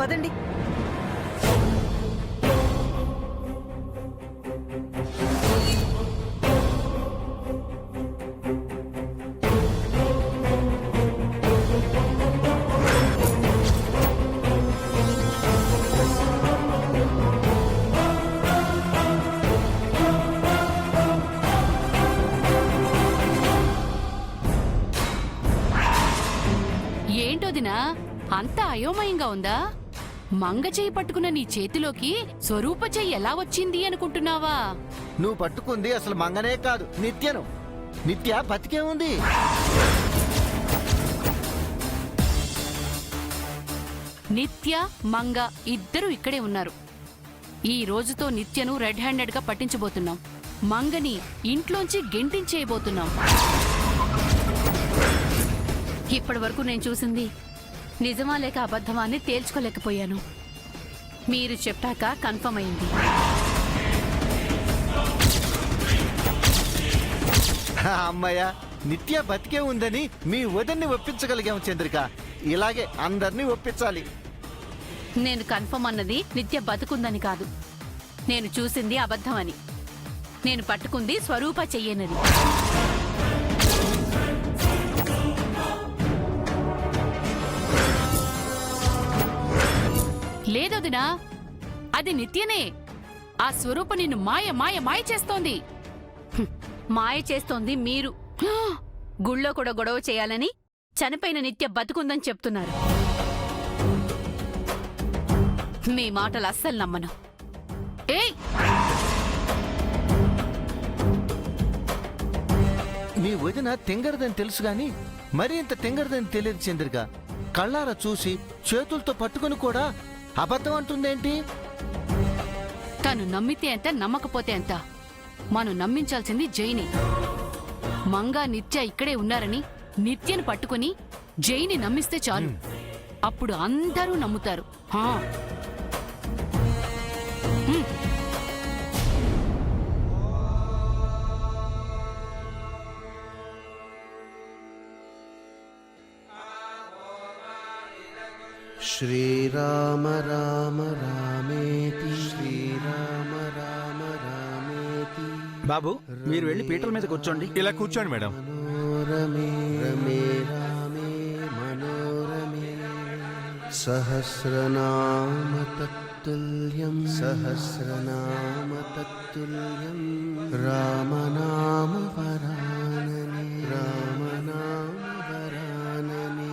పదండి. ఏంటోదినా అంతా అయోమయంగా ఉందా? మంగ చెయ్యి పట్టుకున్న నీ చేతిలోకి స్వరూప చెయ్యి ఎలా వచ్చింది అనుకుంటున్నావా? నువ్వు పట్టుకుంది అసలు మంగనే కాదు, నిత్యను. నిత్య బతికే ఉంది. నిత్య, మంగ ఇద్దరూ ఇక్కడే ఉన్నారు. ఈ రోజుతో నిత్యను రెడ్ హ్యాండెడ్ గా పట్టించబోతున్నాం. మంగని ఇంట్లోంచి గెంటించేయబోతున్నాం. ఇప్పటి వరకు నేను చూసింది నిజమా లేక అబద్ధమా అని తేల్చుకోలేకపోయాను. మీరు చెప్పాక కన్ఫర్మ్ అయింది. అమ్మయ్య, నిత్య బతికే ఉందని మీ వదిన్ని ఒప్పించగలిగాం చంద్రిక. ఇలాగే అందరినీ ఒప్పించాలి. నేను కన్ఫర్మ్ అన్నది నిత్య బతుకుందని కాదు, నేను చూసింది అబద్ధమని. నేను పట్టుకుంది స్వరూప చెయ్యనది. లేదొదినా, అది నిత్యనే. ఆ స్వరూప నిన్ను మాయ మాయ మాయ చేస్తోంది. మాయ చేస్తోంది మీరు. గుళ్ళో కూడా గొడవ చేయాలని చనిపోయిన నిత్య బతుకుందని చెప్తున్నారు. మీ మాటలు అస్సలు నమ్మను. ఏయ్, మీ వదిన తెంగరదని తెలుసు గాని మరి ఇంత తెంగరదని తెలియదు చంద్రిక. కళ్ళారా చూసి చేతులతో పట్టుకుని కూడా అబద్ధం అంటుందేంటి? తను నమ్మితే ఎంత, నమ్మకపోతే ఎంత, మనం నమ్మించాల్సింది జైని. మంగా నిత్య ఇక్కడే ఉన్నారని నిత్యను పట్టుకుని జైని నమ్మిస్తే చాలు. అప్పుడు అందరూ నమ్ముతారు. శ్రీరామ రామ రామేతి శ్రీరామ రామ రామేతి. బాబు, మీరు వెళ్ళి పీటల మీద కూర్చోండి. ఇలా కూర్చోండి మేడం. మనోరమే రమే రామే మనోరమే సహస్రనామ తత్తుల్యం సహస్రనామ తత్తుల్యం రామనామ వరాననే రామనామ వరాననే.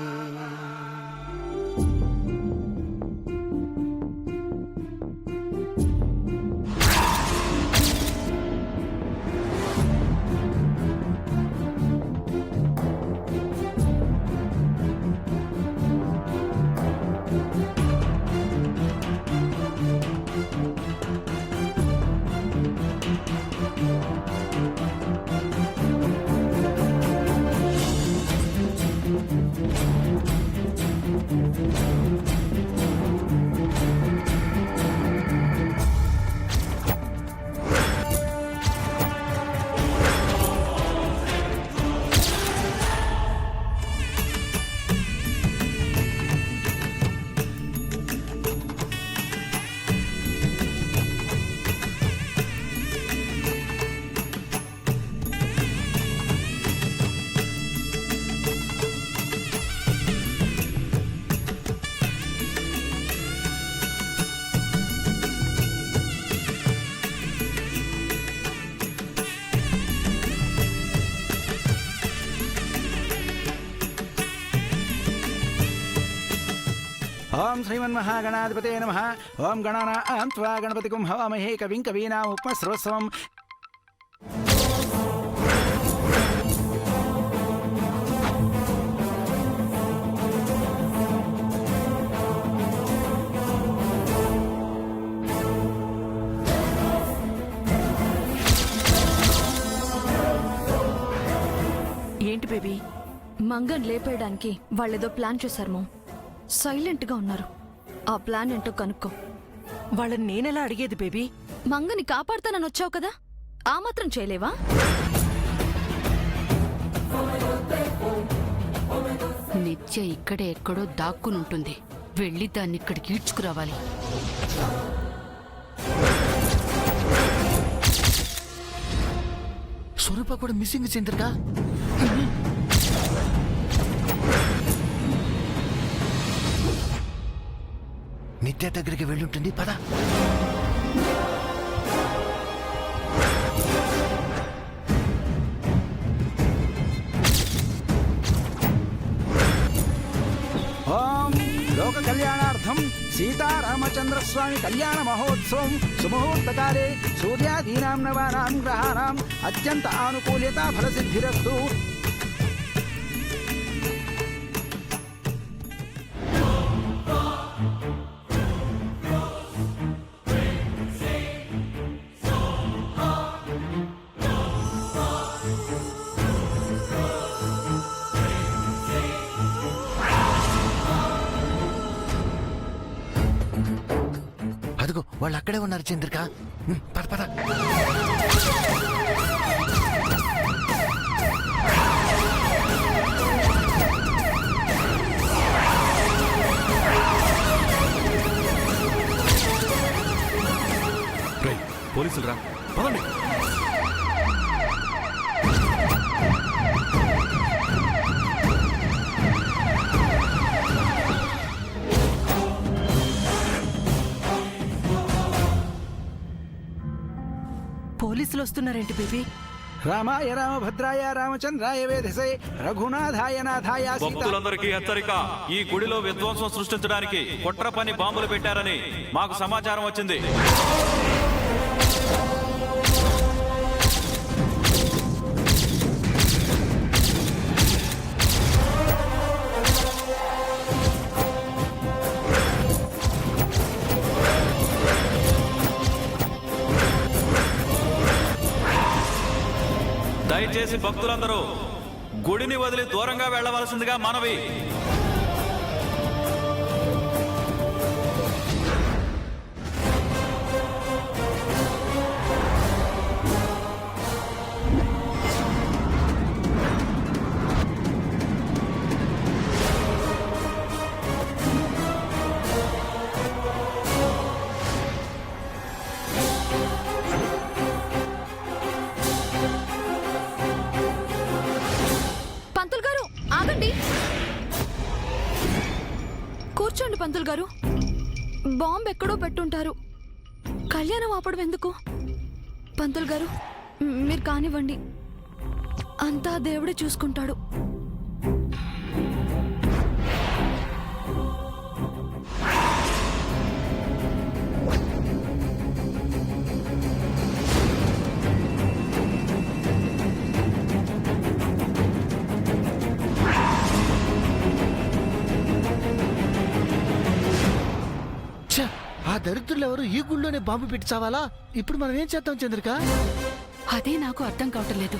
ఓం శ్రీమన్మహాగణాధిపతే నమః. ఓం గణానాం త్వా గణపతిం హవామహే కవిం కవీనాముపస్రవస్వం. ఏంటి బేబీ, మంగన్ లేపేయడానికి వాళ్ళేదో ప్లాన్ చేశారు మో. సైలెంట్ గా ఉన్నారు. ఆ ప్లాన్ ఏంటో కనుక్కో. వాళ్ళని నేనెలా అడిగేది బేబీ? మంగని కాపాడుతానని వచ్చావు కదా, ఆ మాత్రం చేయలేవా? నిత్య ఇక్కడే ఎక్కడో దాక్కునుంటుంది. వెళ్ళి దాన్ని ఇక్కడికి ఈడ్చుకురావాలి. స్వరూప కూడా మిస్సింగ్ చంద్రిక. నిత్య దగ్గరికి వెళ్ళుంటుంది, పద. ఓం లోక కళ్యాణార్థం సీతారామచంద్రస్వామి కళ్యాణ మహోత్సవం సుముహూర్తకాలే సూర్యాదీనాం నవానాం గ్రహాణాం అత్యంత ఆనుకూల్యత ఫలసిద్ధిరస్తు. అదిగో వాళ్ళు అక్కడే ఉన్నారు చంద్రిక. పద పద. పోలీసులు రా, పదండి. పోలీసులు వస్తున్నారేంటి బేబీ? రామాయ రామభద్రాయ రామచంద్రాయ వేధసే రఘునాథాయ నాథాయ సీతా. భక్తులందరికీ హెచ్చరిక, ఈ గుడిలో విధ్వంసం సృష్టించడానికి కుట్ర పని బాంబులు పెట్టారని మాకు సమాచారం వచ్చింది. దయచేసి భక్తులందరూ గుడిని వదిలి దూరంగా వెళ్లవలసిందిగా మనవి. పంతులు గారు ఆగండి. కూర్చోండి పంతులు గారు. బాంబు ఎక్కడో పెట్టుంటారు, కళ్యాణం ఆపడం ఎందుకు? పంతులు గారు మీరు కానివ్వండి, అంతా దేవుడే చూసుకుంటాడు. ఆ దరిద్రులు ఎవరు ఈ గుళ్ళోనే బాంబు పెట్టి చావాలా? ఇప్పుడు మనం ఏం చేద్దాం చంద్రిక? అదే నాకు అర్థం కావటం లేదు.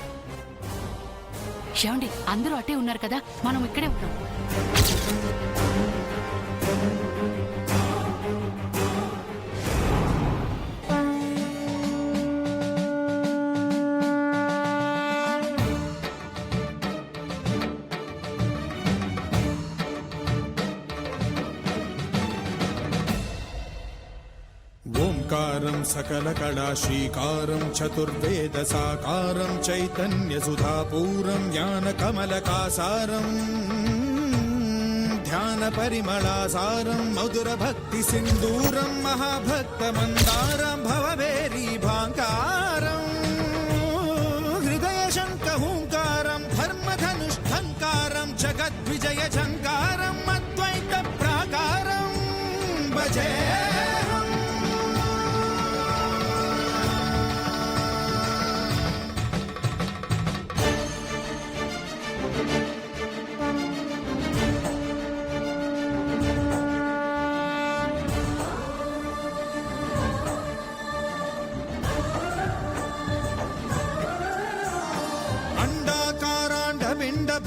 ఏమండి, అందరూ అటే ఉన్నారు కదా, మనం ఇక్కడే ఉన్నాం. ఓంకారం సకల కళాశ్రీకారం చతుర్వేద సాకారం చైతన్యసుధాపూరం జ్ఞానకమలకాసారం ధ్యాన పరిమళాసారం మధుర భక్తి సింధూరం మహాభక్త మందారం భవభేరీ భాంకారం హృదయ శంఖహూంకారం ధర్మధనుష్ఠంకారం జగద్విజయ ఝంకారం అద్వైత ప్రాకారం భజే.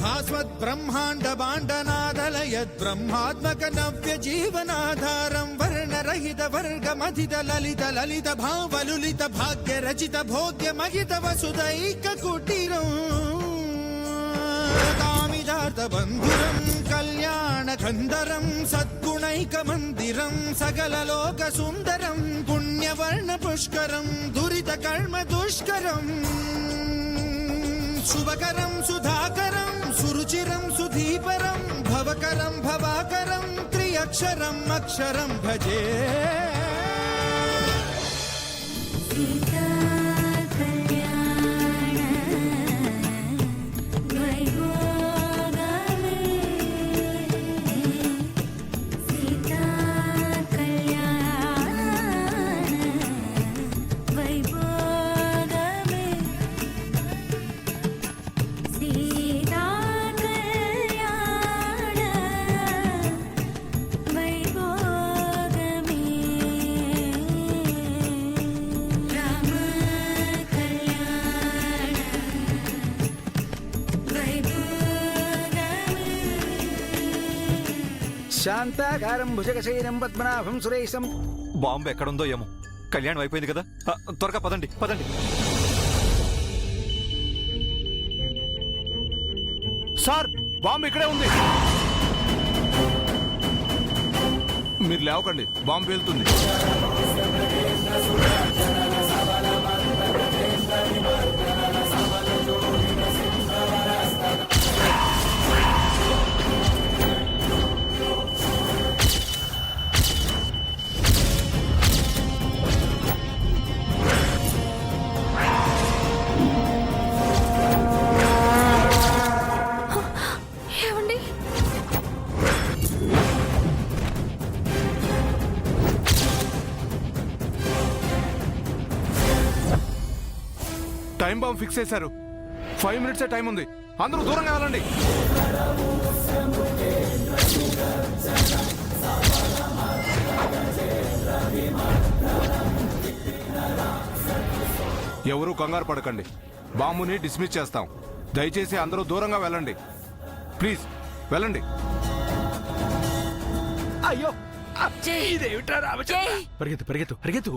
భాస్వత్ బ్రహ్మాండ బాండనాదలయద్ బ్రహ్మాత్మక నవ్య జీవనాధారం వర్ణరహిత వర్గమధిత లలిత లలిత భావలులిత భాగ్య రచిత భోగ్య మహిత వసుదైక కుటీరం కామిదా సౌహార్దబంధురం కళ్యాణకందరం సద్గుణైకమందిరం సకలలోక సుందరం పుణ్యవర్ణ పుష్కరం దురిత కర్మ దుష్కరం శుభకరం సుధాకరం సురుచిరం సుధీపరం భవకరం భవాకరం త్రియక్షరం అక్షరం భజే శాంతాకారం భుజగశైనం పద్మనాభం సురేశం. బాంబు ఎక్కడుందో ఏమో. కళ్యాణం అయిపోయింది కదా, త్వరగా పదండి పదండి. సార్, బాంబు ఇక్కడే ఉంది. మీరు లేవకండి, బాంబు వెళ్తుంది. ఏమండి? టైం బాంబు ఫిక్స్ చేశారు. 5 minutes టైం ఉంది. అందరూ దూరంగా వెళ్ళండి. ఎవరూ కంగారు పడకండి. బాంబుని డిస్మిస్ చేస్తాం. దయచేసి అందరూ దూరంగా వెళ్ళండి. ప్లీజ్ వెళ్ళండి. అయ్యో, ఇదేమిట్రా రామచంద్ర? పరిగెత్తు పరిగెత్తు పరిగెత్తు.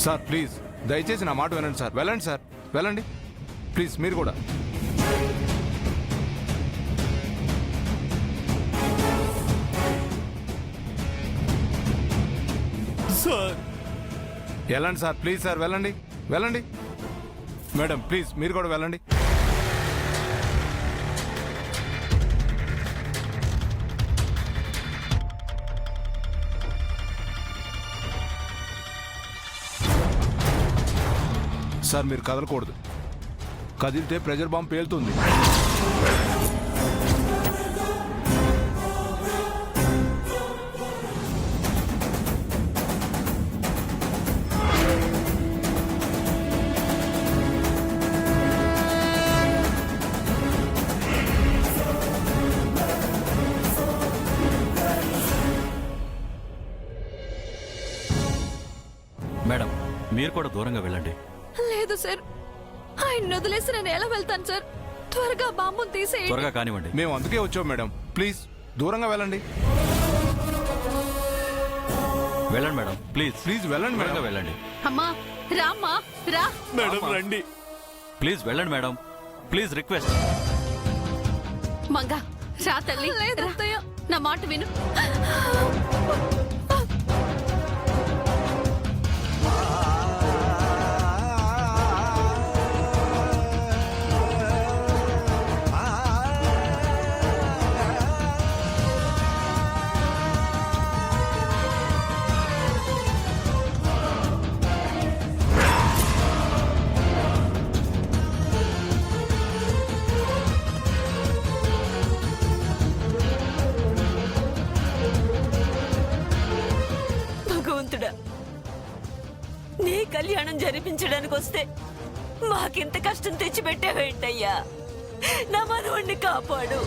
సార్ ప్లీజ్ దయచేసి నా మాట వినండి సార్. వెళ్ళండి సార్, వెళ్ళండి ప్లీజ్. మీరు కూడా సార్ వెళ్ళండి సార్, ప్లీజ్ సార్, వెళ్ళండి వెళ్ళండి. మేడం ప్లీజ్ మీరు కూడా వెళ్ళండి. సార్ మీరు కదలకూడదు. కదిలితే ప్రెజర్ బాంబ్ పేలుతుంది. మేడం మీరు కూడా దూరంగా వెళ్ళండి. లేదు సార్, ఆయన వదిలేసి నేను ఎలా వెళ్తాను సార్? త్వరగా బాంబుని తీసేయండి. త్వరగా కానివ్వండి. మేము అందుకే వచ్చాం మేడం. ప్లీజ్ దూరంగా వెళ్ళండి. వెళ్ళండి మేడం, ప్లీజ్ ప్లీజ్ వెళ్ళండి త్వరగా మేడం. వెళ్ళండి. అమ్మా రామ్మా రా. మేడం రండి. ప్లీజ్ వెళ్ళండి మేడం, ప్లీజ్ రిక్వెస్ట్. మంగా రా తల్లి. లేదు రా. అత్తయ్య. నా మాట విను. భగవంతుడా, నీ కళ్యాణం జరిపించడానికి వస్తే మాకింత కష్టం తెచ్చిపెట్టావేంటయ్యా? నా మనవణ్ణి కాపాడు.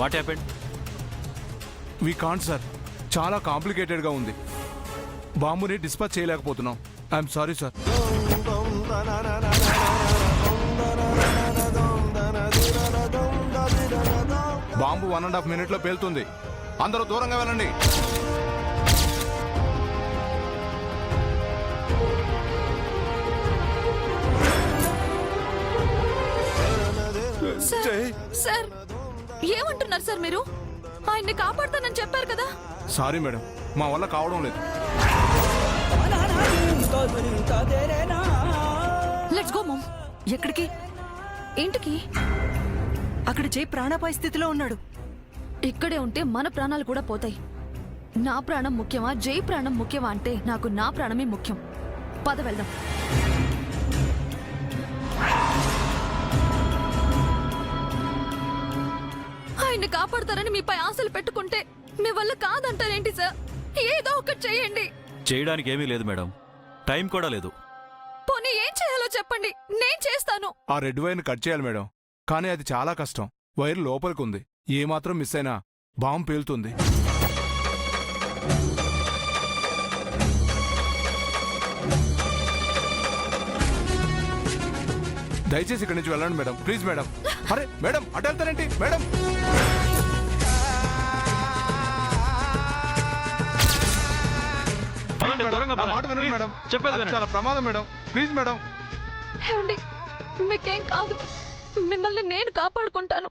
What happened? We can't sir, చాలా కాంప్లికేటెడ్గా ఉంది. బాంబుని డిస్పాచ్ చేయలేకపోతున్నాం. I'm sorry sir. బాంబు 1.5 మినిట్లో పేలుతుంది. అందరూ దూరంగా వెళ్ళండి. సార్ ఏమంటున్నారు సార్ మీరు? ఆయన్ని కాపాడుతానని చెప్పారు కదా. సారీ మేడం, మా వల్ల కావడం లేదు. లెట్స్ గో మమ్. ఎక్కడికి? ఇంటికి. అక్కడ జై ప్రాణాపాయ స్థితిలో ఉన్నాడు. ఇక్కడే ఉంటే మన ప్రాణాలు కూడా పోతాయి. నా ప్రాణం ముఖ్యమా జై ప్రాణం ముఖ్యమా అంటే నాకు నా ప్రాణమే ముఖ్యం. పద వెళ్దాం. ఆయన్ని కాపాడతారని మీపై ఆశలు పెట్టుకుంటే మీ వల్ల కాదంటారేంటి సార్? ఏదో ఒకటి చేయండి. చేయడానికి ఏమీ లేదు మేడం, టైం కూడా లేదు. పోనీ ఏం చేయాలో చెప్పండి, నేను చేస్తాను. ఆ రెడ్ వైర్ని కట్ చేయాలి మేడం, కానీ అది చాలా కష్టం. వైర్ లోపలికి ఉంది. ఏమాత్రం మిస్ అయినా బాంబు పేలుతుంది. దయచేసి ఇక్కడి నుంచి వెళ్ళండి మేడం, ప్లీజ్ మేడం. అరే మేడం, అటు వెళ్తారేంటి మేడం? నా మాట వినండి మేడం, అది చాలా ప్రమాదం మేడం, ప్లీజ్ మేడం. ఏమండి, మీకేం కాదు, మిమ్మల్ని నేను కాపాడుకుంటాను.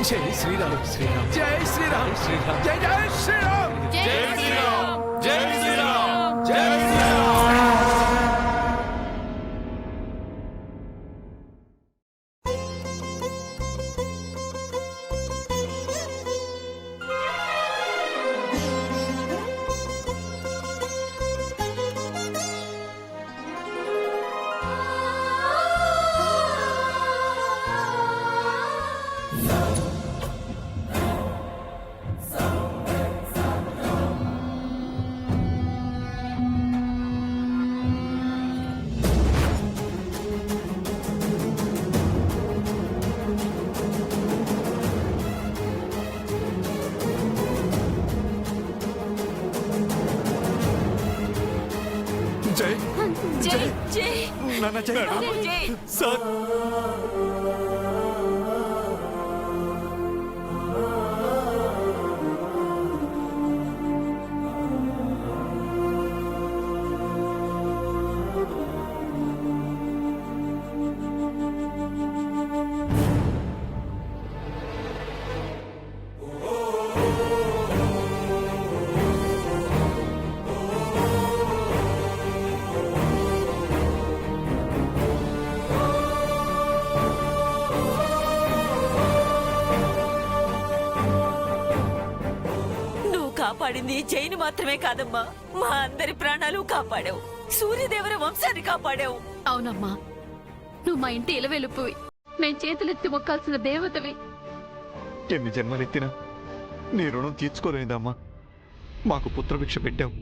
జై శ్రీరామ్, శ్రీరామ్, జై శ్రీరామ్, శ్రీరామ్, జై జై శ్రీరామ్, జై శ్రీరామ్, జై శ్రీరామ్, జై జై జై జై నాన్న, జై జై. సార్. నువ్వు కాపాడింది జైని మాత్రమే కాదమ్మా, మా అందరి ప్రాణాలు కాపాడావు. సూర్యదేవర వంశాన్ని కాపాడావు. అవునమ్మా, నువ్వు మా ఇంటి ఇలవెలుపువి. మేం చేతులెత్తి మొక్కాల్సిన దేవతవి. ఎన్ని జన్మలెత్తినా నీ రుణం తీర్చుకోలేదమ్మా. మాకు పుత్రభిక్ష పెట్టావు.